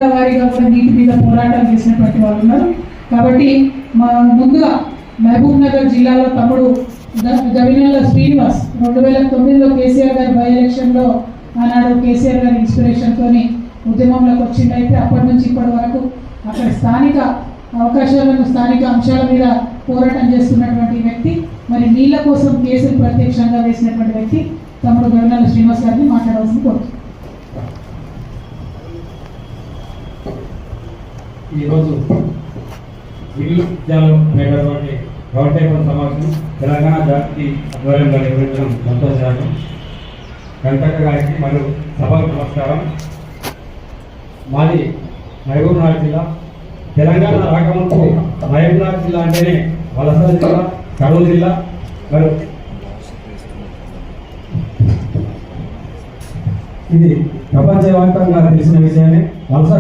వారిగా కూడా నీటి మీద పోరాటాలు చేసినటువంటి వాళ్ళు ఉన్నారు. కాబట్టి ముందుగా మహబూబ్ నగర్ జిల్లాలో తమ్ముడు గవినెల శ్రీనివాస్ 2009లో కేసీఆర్ గారి బై ఎలక్షన్లో ఆనాడు కేసీఆర్ గారి ఇన్స్పిరేషన్తో ఉద్యమంలోకి వచ్చిందైతే అప్పటి నుంచి ఇప్పటి వరకు అక్కడ స్థానిక అవకాశాలను స్థానిక అంశాల మీద పోరాటం చేస్తున్నటువంటి వ్యక్తి, మరి నీళ్ళ కోసం కేసులు ప్రత్యక్షంగా వేసినటువంటి వ్యక్తి తమ్ముడు గవినెల శ్రీనివాస్ గారిని మాట్లాడవలసింది కోరుతున్నాను. ఈరోజు ఇల్లు అనేటటువంటి రౌండ్ టేబుల్ సమావేశం తెలంగాణ జాతి ఆధ్వర్యంలో నిర్వహించడం సంతోషకరం. కవితక్క గారికి మరియు సభకు నమస్కారం. మాది మహబూబ్నగర్ జిల్లా. తెలంగాణ రాకముందు మహబూబ్నగర్ జిల్లా అంటేనే వలసల జిల్లా, కడూరు జిల్లా. మరియు ఇది ప్రపంచవ్యాప్తంగా తెలిసిన విషయమే. వలస